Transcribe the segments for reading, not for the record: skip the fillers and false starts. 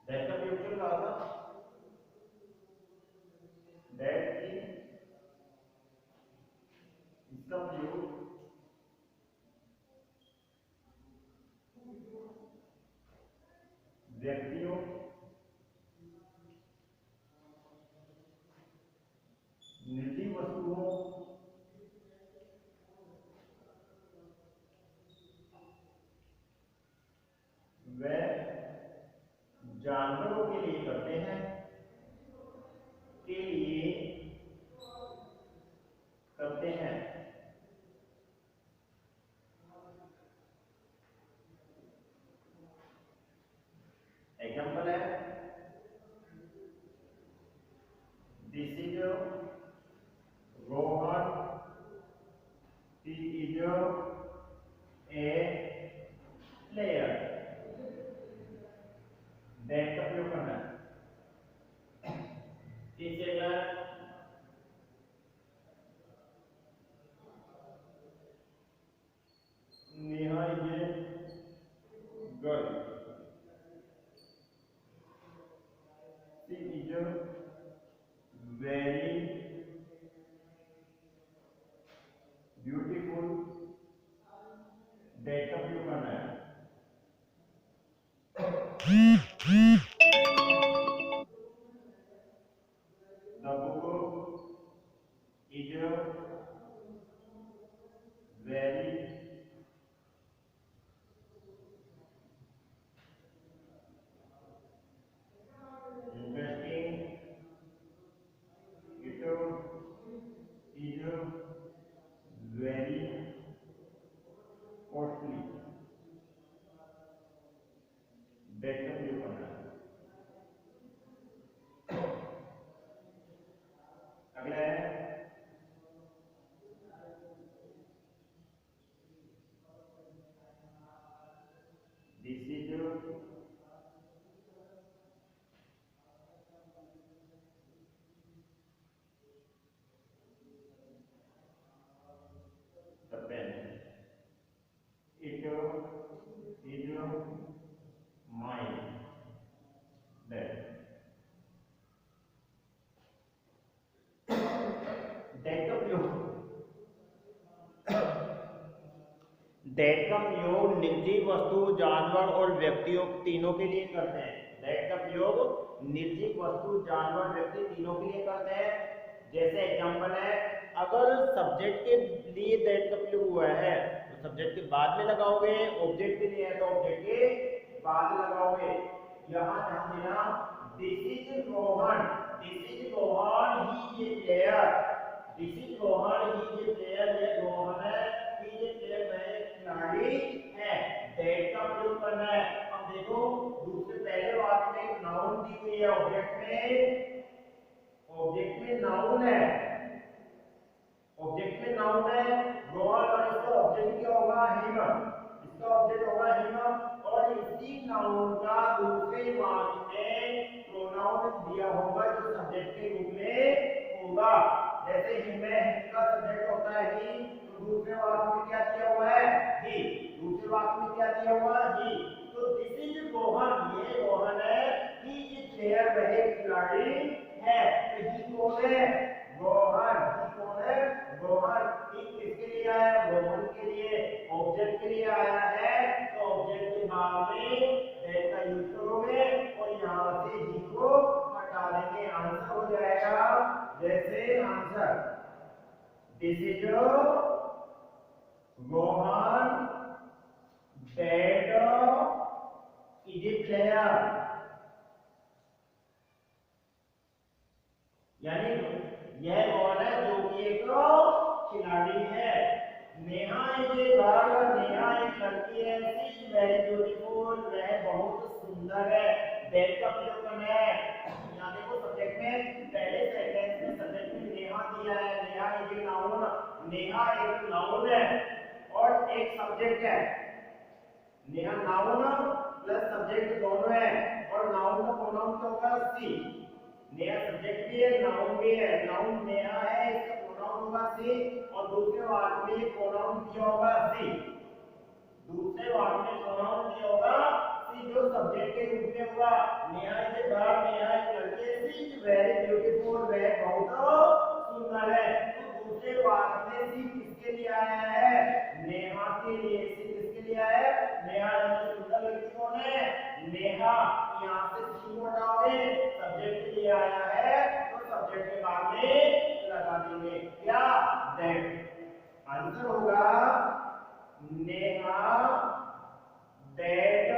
That का प्रयोग क्यों कहा था? दैट की इसका प्रयोग व्यक्तियों, निजी वस्तुओं व जानवरों के लिए करते हैं, के लिए करते हैं। एग्जाम्पल है, this is Rohan, he is a player. That का प्रयोग करना है। इसे Neha is a girl, she is very beautiful. That का प्रयोग करना है। The book is very interesting. It is very costly. That का प्रयोग करना है। अगला है, this is the pen, it is mine. That का प्रयोग दैट का प्रयोग निजी वस्तु, जानवर और व्यक्तियों तीनों के लिए करते हैं। दैट का प्रयोग निजी वस्तु, जानवर, व्यक्ति तीनों के लिए करते हैं। जैसे एग्जांपल है, अगर सब्जेक्ट के लिए दैट का प्रयोग हुआ है तो सब्जेक्ट के बाद में लगाओगे, ऑब्जेक्ट के लिए है तो ऑब्जेक्ट के बाद में लगाओगे। यहां ध्यान देना, this is Rohan, this is Rohan, he is a player. This is Rohan, he is a player, ये रोहन है, ही इज ए प्लेयर, वह खिलाड़ी है। दैट का प्रयोग करना है। अब देखो, दूसरे पहले वाक्य में एक नाउन दी हुई है, ऑब्जेक्ट में नाउन है, ऑब्जेक्ट में नाउन है रोहन, और इसका ऑब्जेक्ट क्या होगा? हिम। इसका ऑब्जेक्ट होगा हिम, और इसी नाउन का दूसरे वाक्य में प्रोनाउन दिया होगा जो सब्जेक्ट के रूप में होगा। जैसे हिम है, हिम का सब्जेक्ट होता है ही, तो दूसरे वाक्य में क्या दिया हुआ है? ही। दूसरे वाक्य में क्या दिया हुआ है? ही। तो दिस इज रोहन, ये रोहन है, ही इज प्लेयर, वह खिलाड़ी है। तो ही कौन है? रोहन। ही कौन है? रोहन। ही किसके लिए आया है? रोहन के लिए, ऑब्जेक्ट के लिए आया है, तो ऑब्जेक्ट के बाद में दैट का यूज करोगे और यहां से ही को हटा देंगे, आंसर हो जाएगा। जैसे answer, this is Rohan, that is a player. यानी यह कौन है? जो कि एक खिलाड़ी है। Neha is a girl, Neha एक लड़की है, शी इज वेरी ब्यूटीफुल, वह बहुत सुंदर है। दैट का प्रयोग करना है। यहां देखो, सब्जेक्ट में पहले सेंटेंस में सब्जेक्ट में नेहा दिया है, Neha is a noun, Neha एक नाउन है और एक सब्जेक्ट है। नेहा नाउन प्लस सब्जेक्ट दोनों है, और नाउन का प्रोनाउन क्या होगा? शी। नेहा सब्जेक्ट भी है, नाउन भी है। नाउन नेहा है, इसका प्रोनाउन होगा शी, और दूसरे वाक्य में प्रोनाउन दिया होगा शी। दूसरे ऑब्जेक्ट के रूप में होगा। Neha is a girl, Neha एक लड़की है, शी इज वेरी ब्यूटीफुल, वह बहुत सुंदर है। तो दूसरे वाक्य में शी किसके लिए आया है? नेहा के लिए। शी किसके लिए आया है? नेहा यानी सुंदर लड़की कौन है? नेहा। यहाँ से शी को हटाओगे, सब्जेक्ट के लिए आया है तो सब्जेक्ट के बाद में लगा देंगे क्या? दैट। आंसर होगा नेहा दैट।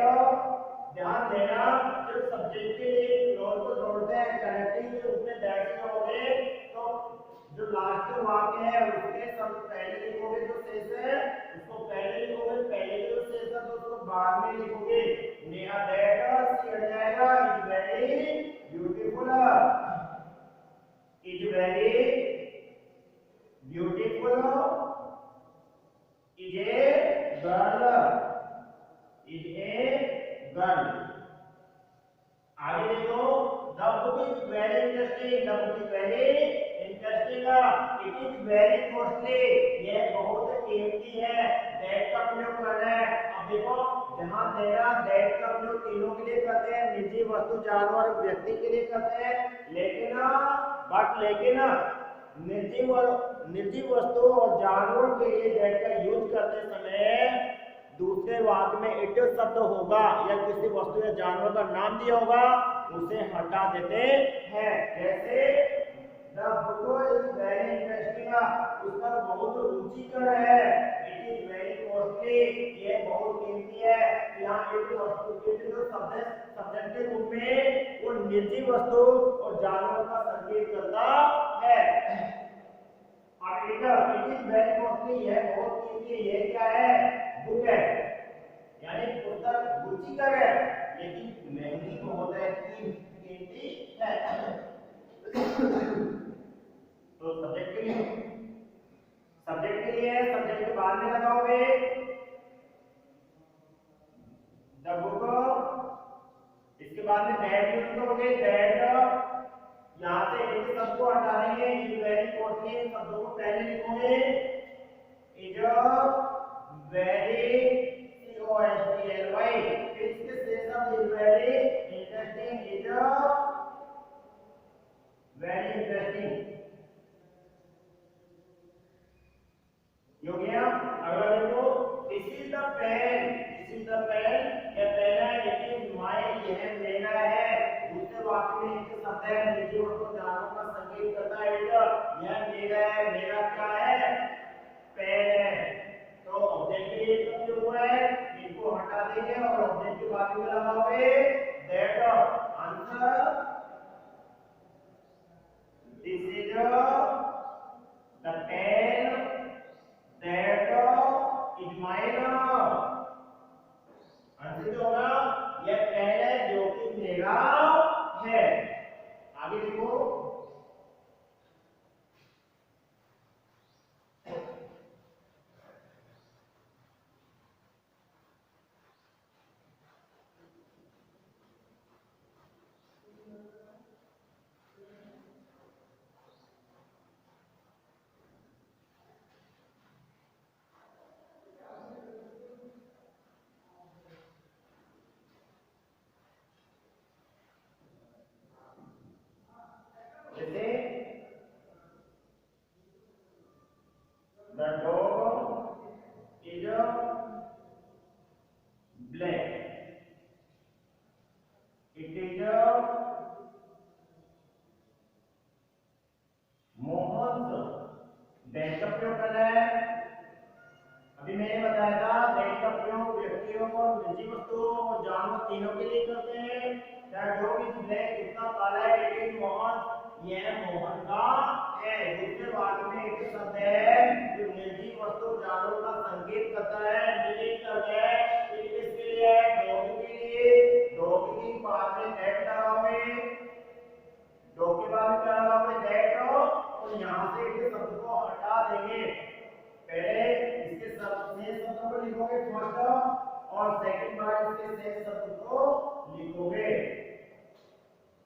ध्यान देना, जब सब्जेक्ट के लिए क्लॉज को जोड़ते हैं कनेक्टिंग के रूप में दैट से जोड़ोगे तो जो लास्ट वाक्य है उसके सब पहले लिखोगे जो शेष है उसको पहले लिखोगे, पहले जो शेष है तो उसको बाद में लिखोगे। नेहा दैट सी हट जाएगा, is very beautiful, is very beautiful, is a girl, is a girl. आगे देखो, the book is very interesting, the book is very interesting, it is very costly, यह बहुत कीमती है। दैट का प्रयोग करना है। अब देखो ध्यान देना, दैट का प्रयोग तीनों के लिए करते हैं, निजी वस्तु जानवर व्यक्ति के लिए करते हैं, लेकिन निजी वस्तु और जानवर के लिए दैट का यूज करते समय दूसरे वाक्य में इट शब्द होगा या किसी वस्तु या जानवर का नाम दिया होगा उसे हटा देते हैं। जैसे the book is very interesting, उसका बहुत रुचिकर है। इट इज वेरी कॉस्टली, ये बहुत कीमती है। यहाँ एक वस्तु के जो सब्जेक्ट के रूप में वो निजी वस्तु और जानवर का संकेत करता है। और इट इज वेरी कॉस्टली, यह बहुत कीमती है। ये क्या है? बुक है, यानी पुस्तक रुचिकर है लेकिन महंगी बहुत है, कीमती है। तो सब्जेक्ट के लिए सब्जेक्ट के बाद में लगाओगे द बुक, इसके बाद में दैट यूज करोगे। दैट यहाँ से एक शब्द को हटा देंगे, इज वेरी कॉस्टली शब्दों को पहले लिखोगे, इज वेरी COSTLY, फिर इसके शेष शब्द is very interesting, is very interesting. हो गया। अगला देखो, this is the pen, this is the pen, यह पेन है, इट इज माइन, यह मेरा है। दूसरे वाक्य में एक शब्द है निजी वस्तु जानवर का संकेत करता है, यह मेरा है। मेरा क्या है? पेन है। तो ऑब्जेक्ट के लिए प्रयोग हुआ है, इनको हटा देंगे और ऑब्जेक्ट के बाद में लगाओगे that. Answer this is the pen that is mine. Answer जो होगा यह पेन है जो कि मेरा है। आगे देखो, the dog is black, it is Mohan. That का प्रयोग करना है। अभी मैंने बताया था दैट का प्रयोग व्यक्तियों और निजी वस्तुओं और जानवर तीनों के लिए करते हैं। द डॉग इज ब्लैक, कितना काला है, इट इज मोहन, यह मोहन का है। दूसरे वाक्य में एक शब्द है जो निजी वस्तु जानवर का संकेत करता है, इंडिकेट करता है। ये किसके लिए है? डॉग के लिए। डॉग के बाद में दैट लगाओगे, डॉग के बाद में क्या लगाओगे? दैट, और यहाँ से इस शब्द को हटा देंगे। पहले इसके शेष शब्दों को लिखोगे फर्स्ट, और सेकंड बार इसके शेष शब्द को लिखोगे।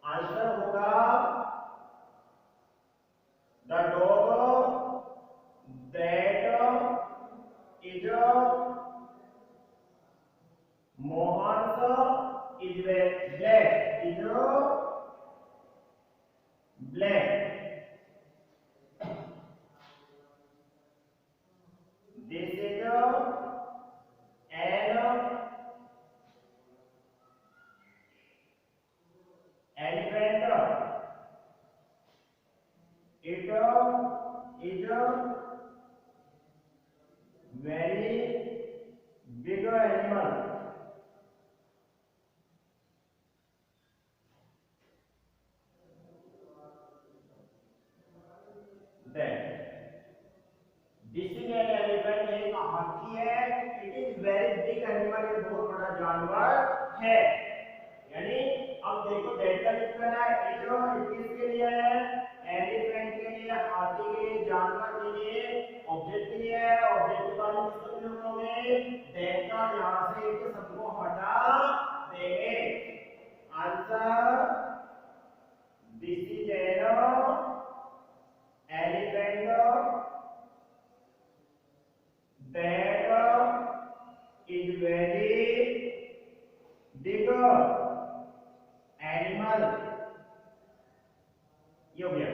आंसर होगा the dog that is Mohan is black. Is black. This is an elephant. It is very big animal. Then this is an elephant, एक हाथी है. It is very big animal, ये बहुत बड़ा जानवर है. यानी अब देखो डेल्टा लिखना है. it किसके लिए है? एलिफेंट के लिए, हाथी के लिए, जानवर के लिए, ऑब्जेक्ट के लिए है. ऑब्जेक्ट के बाद किसको प्रयोग करोगे? डेल्टा. यहां से एक शब्द को हटा देंगे. Answer this is an elephant that is very big animal. ये हो गया.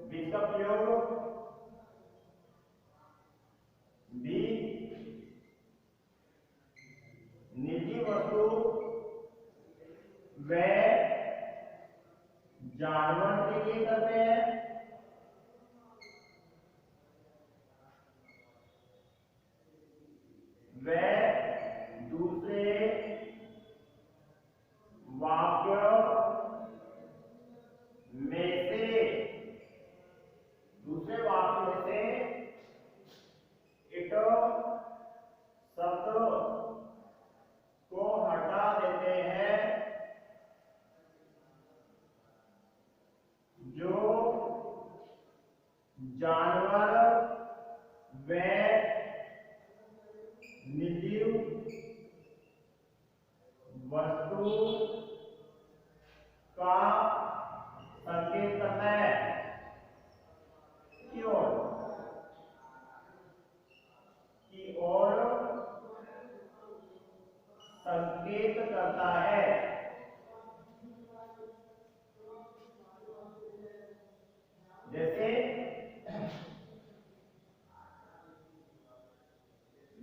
बीच का प्रयोग भी निजी वस्तु व जानवर के लिए करते हैं. व दूसरे वाक्य में से इट शब्द को हटा देते हैं जो जानवर व निर्जीव वस्तु का संकेत करता है. की ओर संकेत करता है. जैसे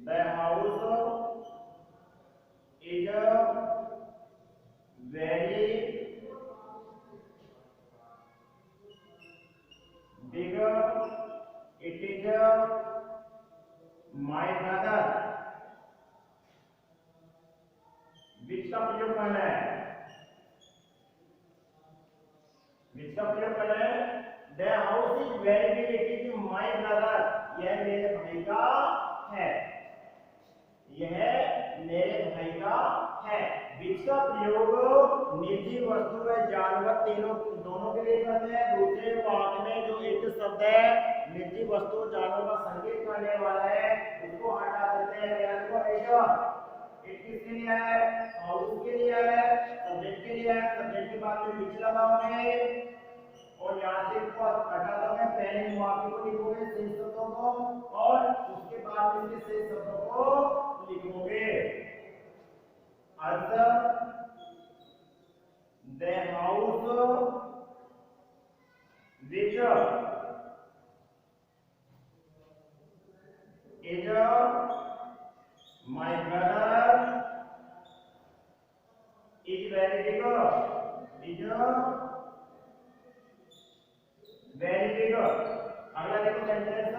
the house is very big. It is my brother. which का प्रयोग करना है? which का प्रयोग करना है? The house is very big. It is my brother. यह मेरे भाई का है. यह मेरे भाई का है. बीच का प्रयोग निजी वस्तु व जानवर दोनों के लिए करते हैं. दूसरे वाक्य में जो एक शब्द है निजी वस्तु जानवर का संकेत करने वाला है उसको हटा देते हैं. एक किसके लिए है? हाउस के लिए है. सब्जेक्ट के लिए है. सब्जेक्ट के बाद में बीच लगाओगे और यहाँ से इसको हटा दोगे. पहले वाक्य को लिखोगे शेष शब्दों को और उसके बाद में शेष शब्दों को लिखोगे. Answer: the house which is my brother is very big. Is very big. अगला देखो सेंटेंस.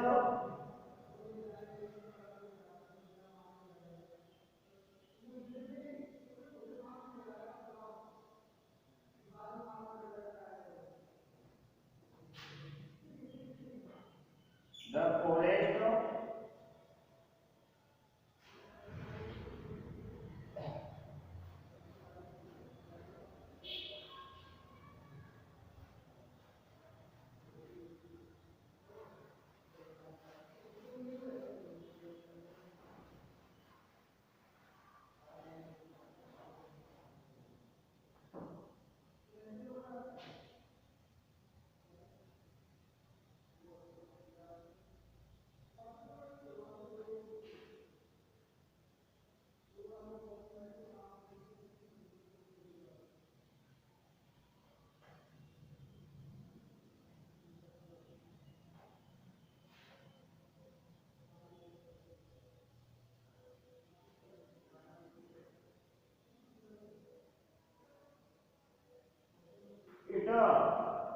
The forest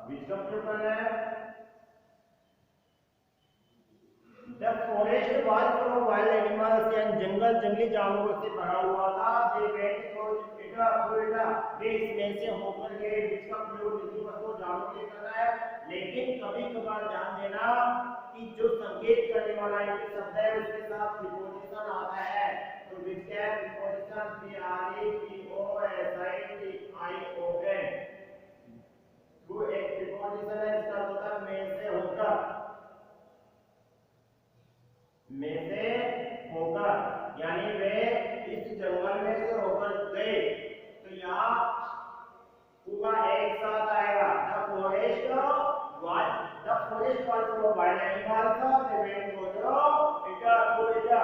विच का प्रयोग करना है। The forest was full of wild animals and जंगली जानवरों से भरा हुआ था। They went through it, वे इसमें से होकर गए। विच का प्रयोग निजी वस्तु जानवरों के लिए करना है। लेकिन कभी कभार ध्यान देना कि जो संकेत करने वाला एक शब्द है उसके साथ प्रीपोजिशन आता है। तो विच का प्रीपोजिशन PREPOSITION जो एक प्रीपोजिशन है इसका होता है में से होकर, में से होकर, यानी वे इस जंगल में से होकर गए। तो यहाँ पूरा एक साथ आएगा। The forest was full of wild animals, they went through it,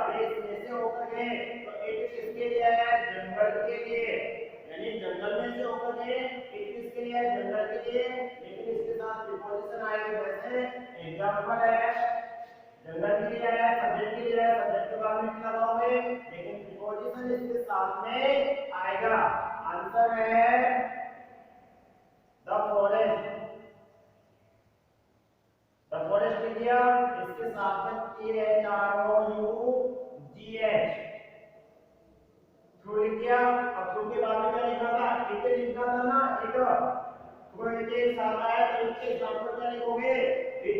वे इसमें से होकर गए। तो it किसके लिए है? जंगल के लिए, यानी जंगल में से होकर गए। it किसके लिए है? जंगल के लिए। लेकिन इसके साथ प्रीपोजिशन आएगा। जैसे एग्जांपल है जंगल के लिए है, सब्जेक्ट के लिए है, सब्जेक्ट के बाद में क्या लगाओगे, लेकिन प्रीपोजिशन इसके साथ में आएगा। आंसर है द फॉरेस्ट। द फॉरेस्ट लिख दिया, इसके साथ में THROUGH थ्रू लिख दिया। अब थ्रू के बाद में क्या लिखा था? इट लिखा था ना, इट थ्रू इट साथ आया तो इसके स्थान पर क्या लिखोगे? इट।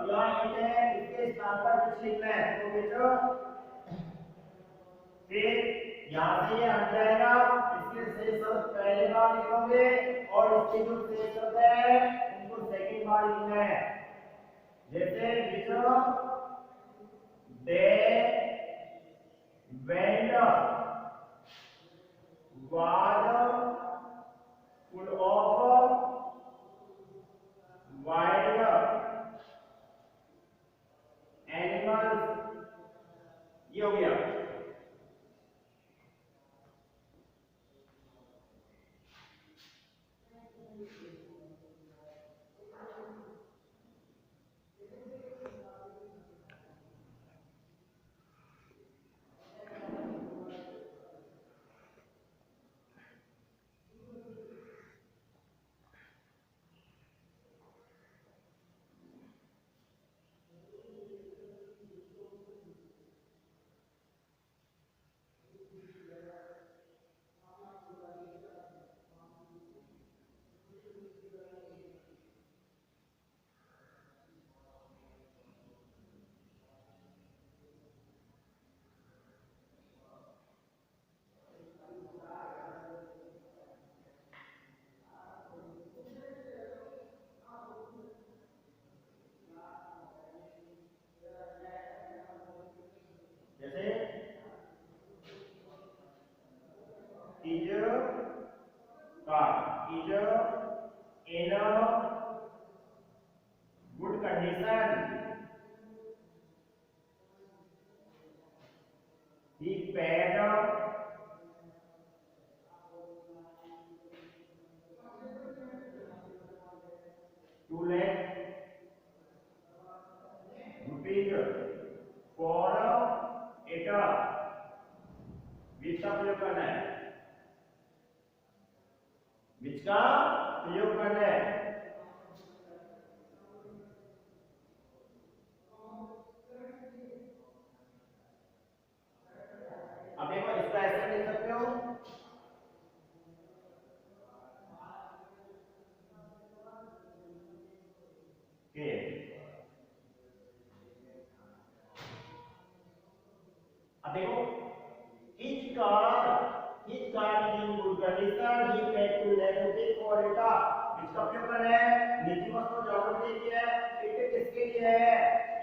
यहाँ इट है, इसके स्थान पर विच लिखना है, तो विच। फिर यहाँ से ये हट जाएगा, इसके शेष शब्द पहले बार लिखोगे और इसके जो शेष शब्द है उनको सेकंड बार लिखना है। जैसे which they went was full of wild animals, ये हो गया। is car is in a good condition. He paid ₹2 lakh for it. विच का प्रयोग करना है, विच का प्रयोग करना है। अब देखो इसका ऐसे लिख सकते हो कि अब देखो his car is in good condition. He paid ₹2 lakh for it. इसका प्रयोग करना है, निजी वस्तु जरूरत के लिए है, इट किसके लिए है,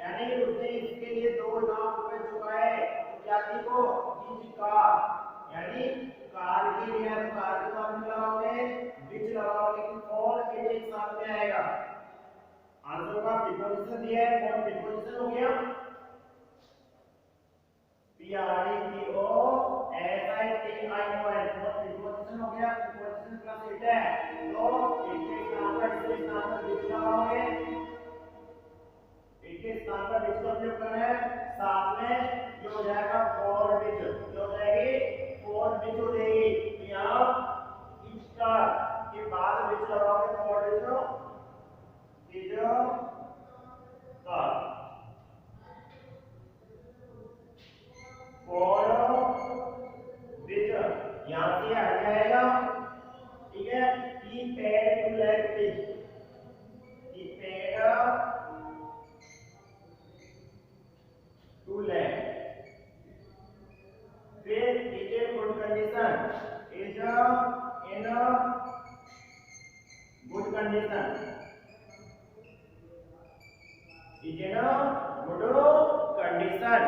यानी उसने इसके लिए ₹2 लाख चुकाए। क्या थी वो? his car, यानी कार के लिए है, तो कार के बाद में लगाओगे विच लगाओगे, लेकिन और इट एक साथ में आएगा। आंसर का प्रीपोजिशन दिया है, कौन प्रीपोजिशन हो गया? PREPOSITION प्रीपोजिशन हो गया। प्रीपोजिशन प्लस इट है, तो इसके स्थान पर विच लगाओगे, इसके स्थान पर विच का प्रयोग करना है। साथ में ये हो जाएगा फॉर विच, ये हो जाएगी फॉर विच हो जाएगी। यहाँ इच के बाद विच लगाओगे for which, is in a good condition. Is in a good condition.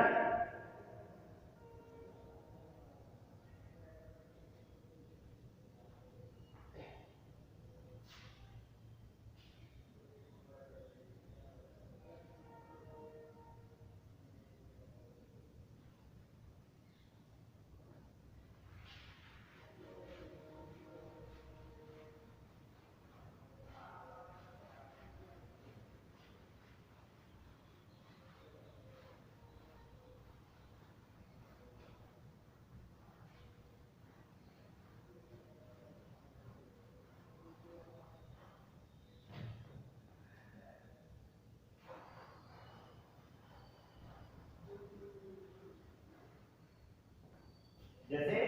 जैसे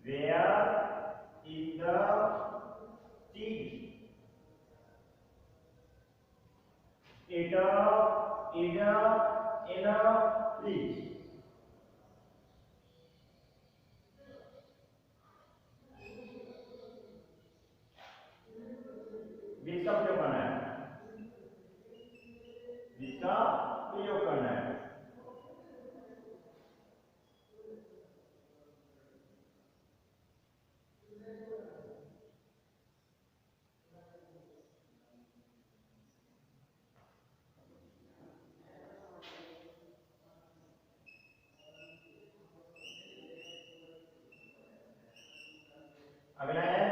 where is the cheese? It is in a fridge. जिसका प्रयोग करना है, जिसका प्रयोग करना है। अगला है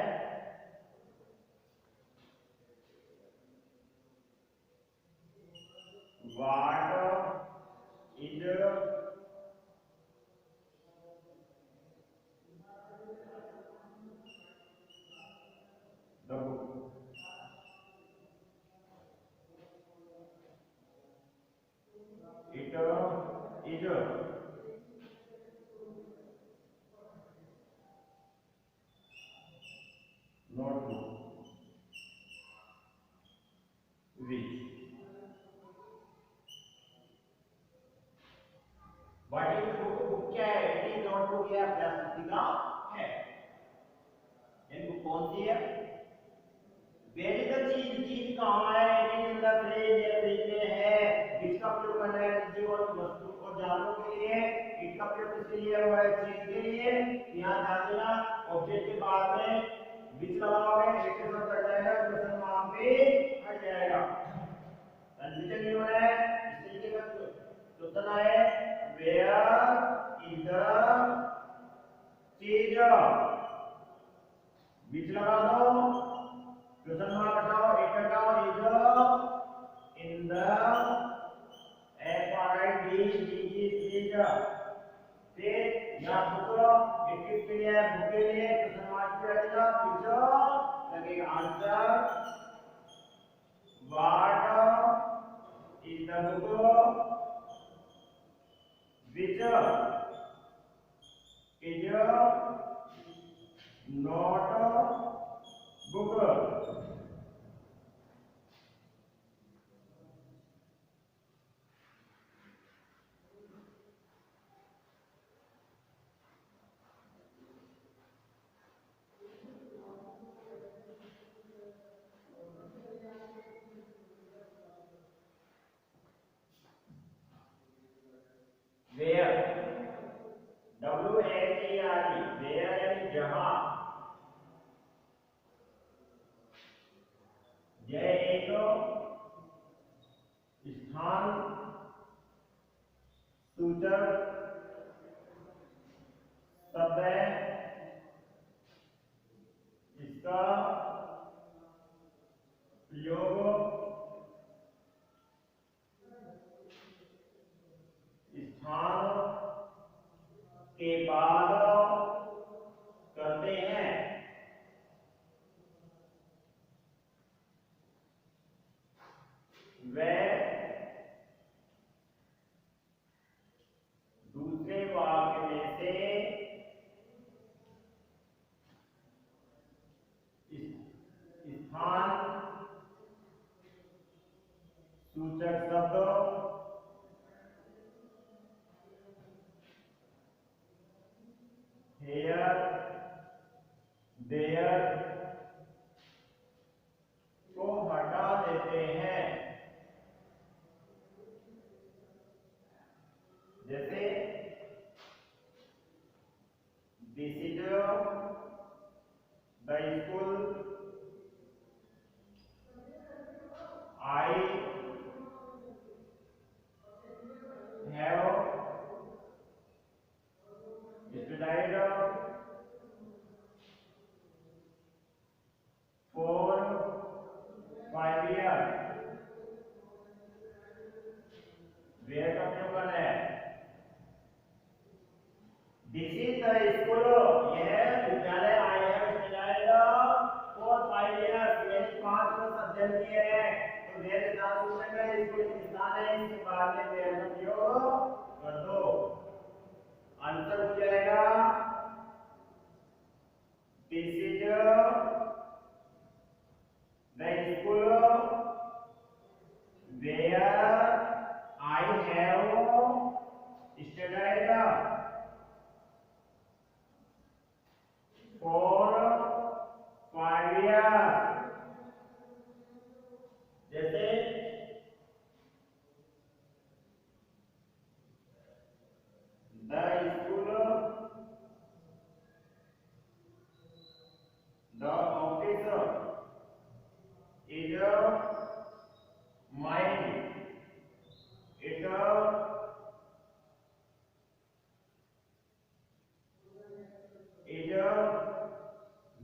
what is the book? It is notebook. Which? What is book? Book क्या है? It is notebook या अभ्यास पुस्तिका है। ये बुक कौन सी है? Where is the चीज? चीज कहाँ है? It is in the fridge, ये फ्रिज में है। जिसका प्रयोग करना है चीज और वस्तु और जानवरों के लिए। इट का प्रयोग किसके लिए हुआ है? चीज के लिए। यहाँ ध्यान देना, ऑब्जेक्ट के बाद में विच लगाओगे, एक के साथ कट जाएगा, क्वेश्चन वहां पे हट जाएगा। कंफ्यूजन नहीं होना है, इसलिए का क्वेश्चन है वेयर इज द चीज? विच लगा दो, क्वेश्चन मार्क हटाओ, एक हटाओ, is in the F R I D D चीज। फिर यहाँ बुक एक किसके लिए है? बुक के लिए। क्वेश्चन मार्क पे हटेगा, विच लगेगा answer. What is the book which is not book? Where? W-H-E-R-E. Where यानी जहाँ। यह एक स्थान सूचक शब्द है। इसका प्रयोग स्थान के बाद करते हैं। वह दूसरे वाक्य में से स्थान सूचक शब्द दिस इज द स्कूल, यह विद्यालय आई हैव स्टडीड फॉर 5 इयर्स, मैंने 5 वर्ष अध्ययन किए हैं। तो वेयर स्थान पूछेगा, स्कूल स्थान है, इसके बाद में वेयर का प्रयोग कर दो। आंसर हो जाएगा this is the school where I have studied for 5 years। जैसे the school, the office is mine, it is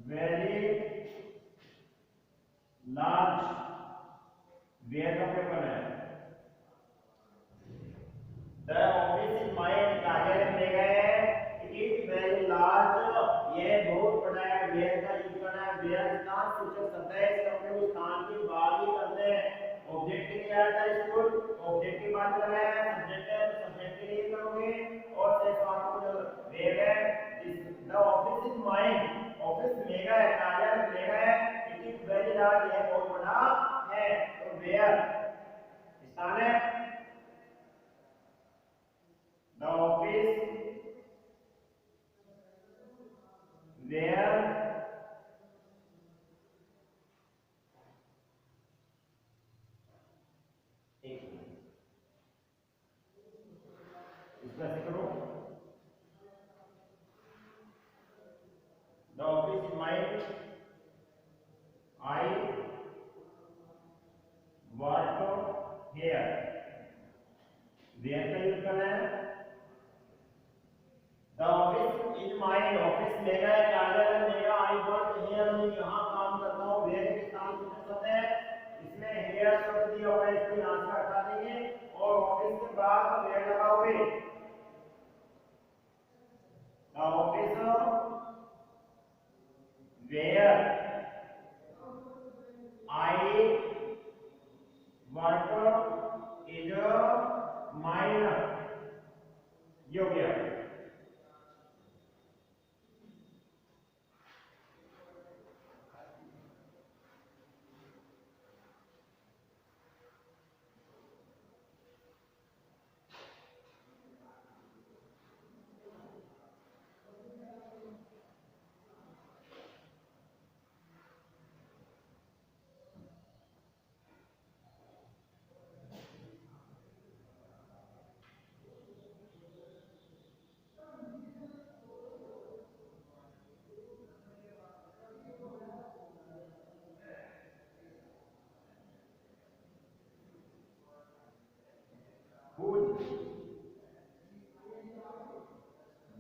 very large, where का पेपर है, the office is mine, कार्यालय मेरा है, it is very large, यह बहुत बड़ा है, where का यूज करना है, where स्थान सूचक शब्द है, इसका प्रयोग स्थान के बाद ही करते हैं। ऑब्जेक्ट के लिए आता है स्कूल, ऑब्जेक्ट की बात कर रहे हैं, सब्जेक्ट है तो सब्जेक्ट के लिए करोगे, और से सवाल को जो वेयर है, the office is mine, office मेरा है, कार्यालय मेरा है, इट इज वेरी लार्ज, यह बहुत बड़ा है। तो वेयर स्थान है, द ऑफिस वेयर इसका से करो, the office is mine, I work here, where का यूज करना है, the office is mine, office मेरा है, कार्यालय मेरा, आई वर्क हियर, मैं यहाँ काम करता हूँ, वेयर के स्थान सूचक शब्द है, इसमें हियर शब्द दिया हुआ है, इसको यहाँ से हटा देंगे और ऑफिस के बाद वेयर लगाओगे, the office where I work is mine, ये हो गया।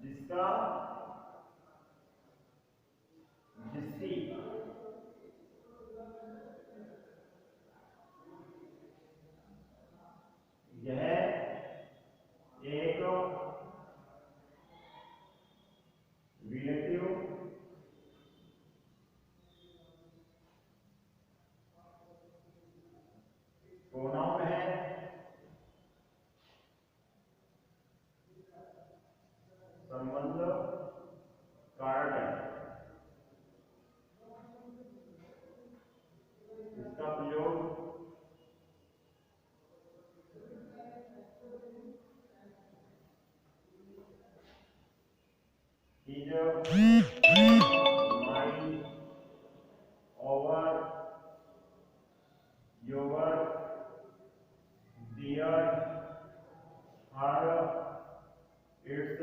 जिसका, जिसकी, यह एक रिलेटिव प्रोनाउन है, संबंध कारक है, इसका प्रयोग is my, over, your, their, her, its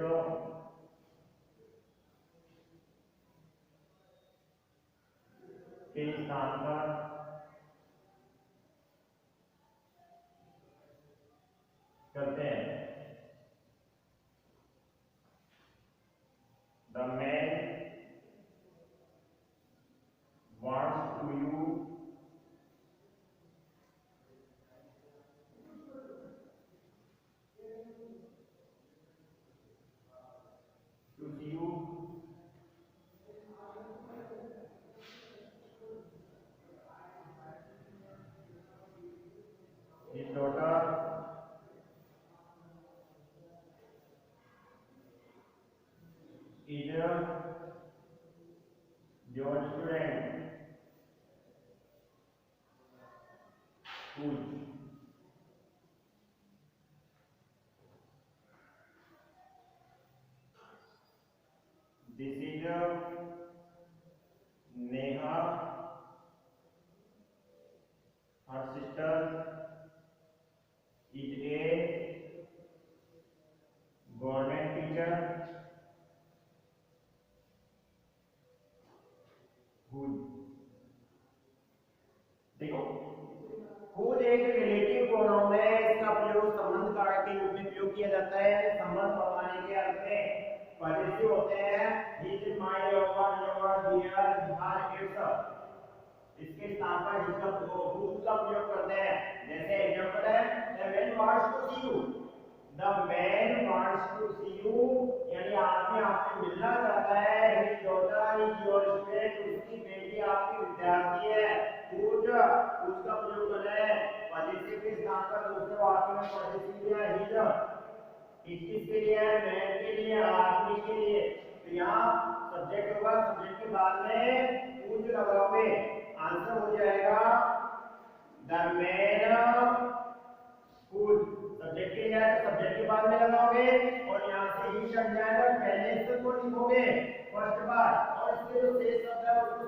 के स्थान पर करते हैं। The man wants to you to your student whose. This is Neha, her sister is a government teacher whose. देखो खुद एक रिलेटिव प्रोनाउन है, इसका प्रयोग संबंध कारक के रूप में प्रयोग किया जाता है। संबंध बढ़ाने के अर्थ में पॉजिटिव होते हैं, his, my, your, their, her, its. इसके स्थान पर हिज का प्रयोग करते हैं। जैसे एग्जांपल है the man wants to see you, the man wants to see you यानी आदमी आपसे मिलना चाहता है। His daughter is your student, उसकी बेटी आपकी विद्यार्थी है। उसका प्रयोग करना है पॉजिटिव के स्थान पर दूसरे वाक्य में पॉजिटिव दिया हिज, किसके लिए है, मैन के लिए, आदमी के लिए। तो यहाँ सब्जेक्ट होगा, सब्जेक्ट के बाद में पूछ लगाओगे, आंसर हो जाएगा द मैन हुज। सब्जेक्ट के लिए है तो सब्जेक्ट के बाद में लगाओगे और यहाँ से ही हट जाएगा, पहले से तो लिखोगे फर्स्ट बार और इसके जो शेष शब्द है उसको